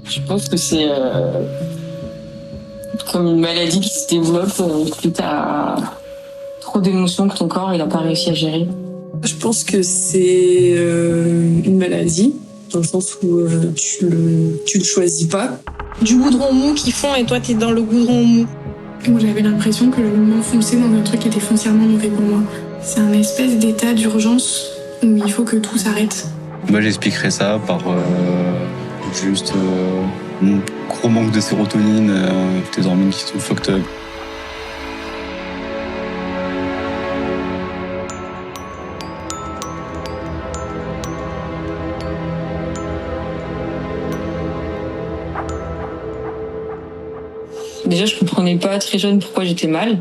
Je pense que c'est comme une maladie qui se développe, que t'as trop d'émotions que ton corps il a pas réussi à gérer. Je pense que c'est une maladie, dans le sens où tu le choisis pas. Du goudron mou qui fond et toi t'es dans le goudron mou. Moi j'avais l'impression que je m'enfonçais dans un truc qui était foncièrement mauvais pour moi. C'est un espèce d'état d'urgence où il faut que tout s'arrête. Moi j'expliquerais ça par juste un gros manque de sérotonine, tes hormones qui sont fucked up. Déjà, je comprenais pas très jeune pourquoi j'étais mal,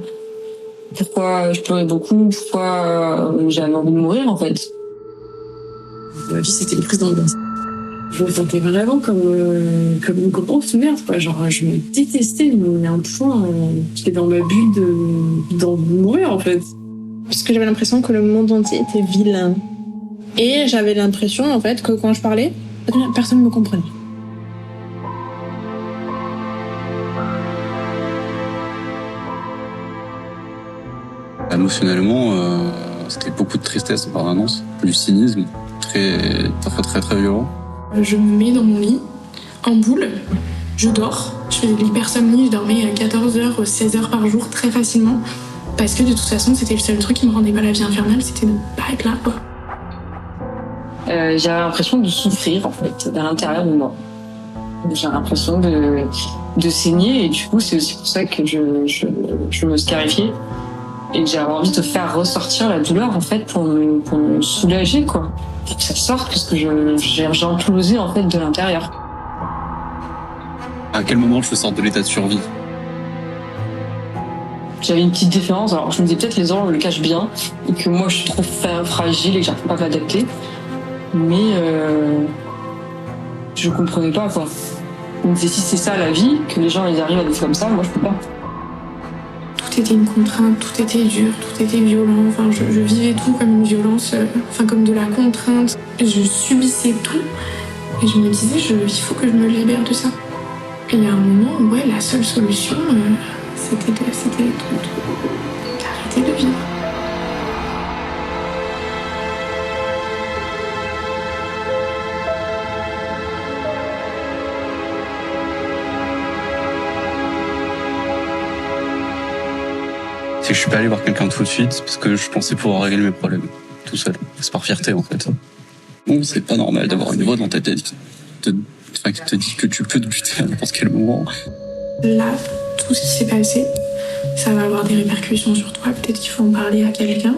pourquoi je pleurais beaucoup, pourquoi j'avais envie de mourir en fait. Ma vie, c'était une prise d'ambiance. Je me sentais vraiment comme une grosse merde, quoi. Genre, je me détestais, mais à un point, j'étais dans ma bulle d'en mourir, en fait. Parce que j'avais l'impression que le monde entier était vilain. Et j'avais l'impression, en fait, que quand je parlais, personne ne me comprenait. Émotionnellement, c'était beaucoup de tristesse en permanence, du cynisme, très violent. Je me mets dans mon lit, en boule, je dors, je fais de l'hypersomnie, je dormais 14h, 16h par jour très facilement, parce que de toute façon c'était le seul truc qui me rendait pas la vie infernale, c'était de pas être là, quoi. J'avais l'impression de souffrir en fait, à l'intérieur de moi. J'avais l'impression de saigner et du coup c'est aussi pour ça que je me scarifiais. Et que j'avais envie de faire ressortir la douleur en fait pour me soulager quoi, pour que ça sorte parce que j'ai implosé en fait de l'intérieur. À quel moment je peux sortir de l'état de survie? J'avais une petite différence, alors je me disais peut-être les gens le cachent bien et que moi je suis trop fragile et que j'arrive pas à m'adapter, mais je comprenais pas quoi. Je me disais si c'est ça la vie, que les gens ils arrivent à vivre comme ça, moi je peux pas. Tout était une contrainte, tout était dur, tout était violent. Enfin, je vivais tout comme une violence, comme de la contrainte. Je subissais tout et je me disais, il faut que je me libère de ça. Et il y a un moment où la seule solution, c'était d'arrêter de vivre. C'est que je suis pas allé voir quelqu'un tout de suite parce que je pensais pouvoir régler mes problèmes tout seul. C'est par fierté en fait. Bon, c'est pas normal d'avoir une voix dans ta tête qui te dit que tu peux te buter à n'importe quel moment. Là, tout ce qui s'est passé, ça va avoir des répercussions sur toi. Peut-être qu'il faut en parler à quelqu'un.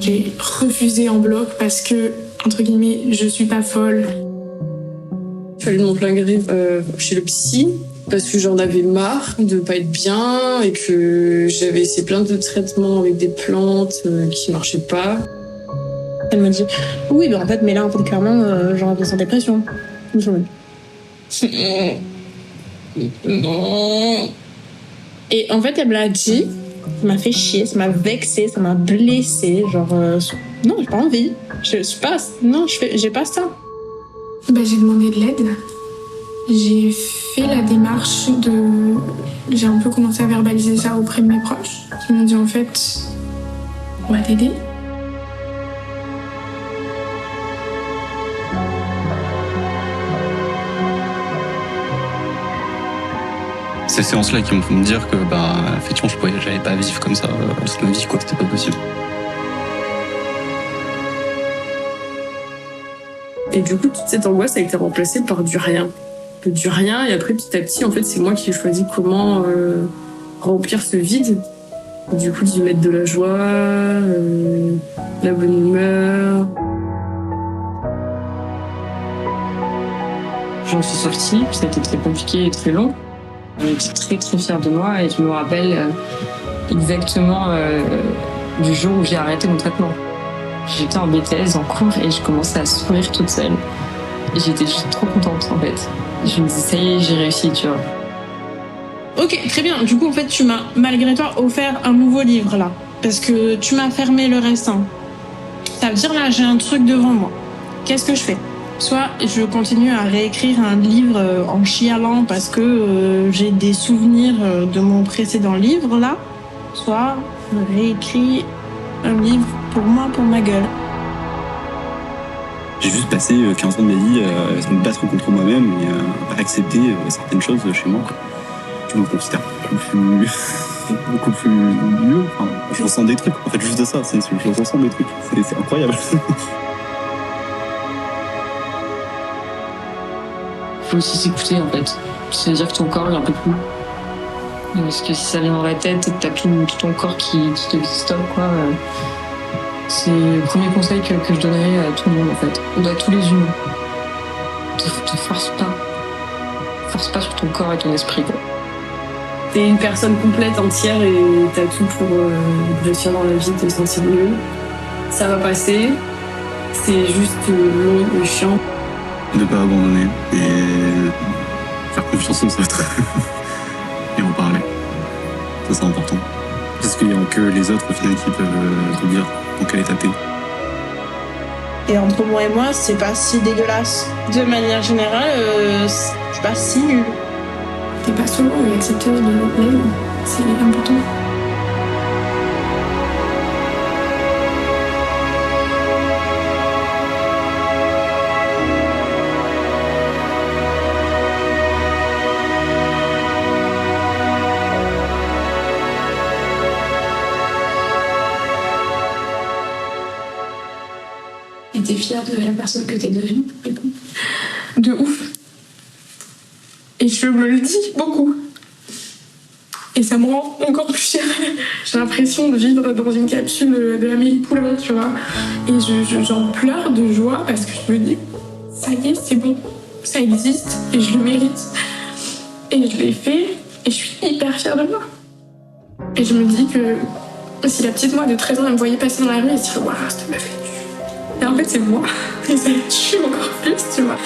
J'ai refusé en bloc parce que, entre guillemets, je suis pas folle. Il fallait de mon plein gré chez le psy. Parce que j'en avais marre de pas être bien et que j'avais essayé plein de traitements avec des plantes qui marchaient pas. Elle m'a dit oui, mais en fait, clairement, j'en avais sans dépression. Et en fait, elle me l'a dit, ça m'a fait chier, ça m'a vexée, ça m'a blessée. Non, j'ai pas envie. J'ai pas ça. J'ai demandé de l'aide. J'ai fait la démarche J'ai un peu commencé à verbaliser ça auprès de mes proches, qui m'ont dit en fait, on va t'aider. Ces séances-là qui m'ont fait me dire que, effectivement, j'allais pas vivre comme ça toute ma vie, quoi, c'était pas possible. Et du coup, toute cette angoisse a été remplacée par du rien. Du rien, et après, petit à petit, en fait, c'est moi qui ai choisi comment remplir ce vide. Du coup, d'y mettre de la joie, la bonne humeur. J'en suis sortie, ça a été très compliqué et très long. J'étais très très fière de moi et je me rappelle exactement du jour où j'ai arrêté mon traitement. J'étais en BTS en cours et je commençais à sourire toute seule. Et j'étais juste trop contente en fait. Je me disais ça y est, j'ai réussi, tu vois. Ok, très bien. Du coup, en fait, tu m'as malgré toi offert un nouveau livre là. Parce que tu m'as fermé le restant. Ça veut dire là, j'ai un truc devant moi. Qu'est-ce que je fais? Soit je continue à réécrire un livre en chialant parce que j'ai des souvenirs de mon précédent livre là, soit je réécris un livre pour moi, pour ma gueule. J'ai juste passé 15 ans de ma vie à me battre contre moi-même et à accepter certaines choses chez moi. Quoi. Je me considère beaucoup plus mieux. Enfin, je ressens des trucs. En fait, juste de ça, je ressens des trucs. C'est incroyable. Faut aussi s'écouter en fait. C'est-à-dire que ton corps il en peut plus. Parce que si ça vient dans la tête et que t'as tout ton corps qui te dit stop quoi. C'est le premier conseil que je donnerais à tout le monde en fait. À tous les humains. Te force pas. Force pas sur ton corps et ton esprit quoi. T'es une personne complète, entière et t'as tout pour réussir dans la vie, te sentir mieux. Ça va passer. C'est juste long et chiant. Ne pas abandonner et faire confiance aux autres. Et en parler. Ça c'est important. Parce qu'il n'y a que les autres au final qui peuvent te dire dans quel état t'es. Et entre moi et moi, c'est pas si dégueulasse. De manière générale, c'est pas si nul. T'es pas solo et accepteuse de l'aide, c'est important. Et t'es fière de la personne que t'es devenue, du coup. De ouf. Et je me le dis beaucoup. Et ça me rend encore plus fière. J'ai l'impression de vivre dans une capsule de Amélie Poulain, tu vois. Et j'en pleure de joie parce que je me dis, ça y est, c'est bon. Ça existe et je le mérite. Et je l'ai fait et je suis hyper fière de moi. Et je me dis que si la petite moi de 13 ans elle me voyait passer dans la rue, elle se dirait, waouh, cette meuf est tue. Et en fait, c'est moi. Et ça me tue encore plus, tu vois.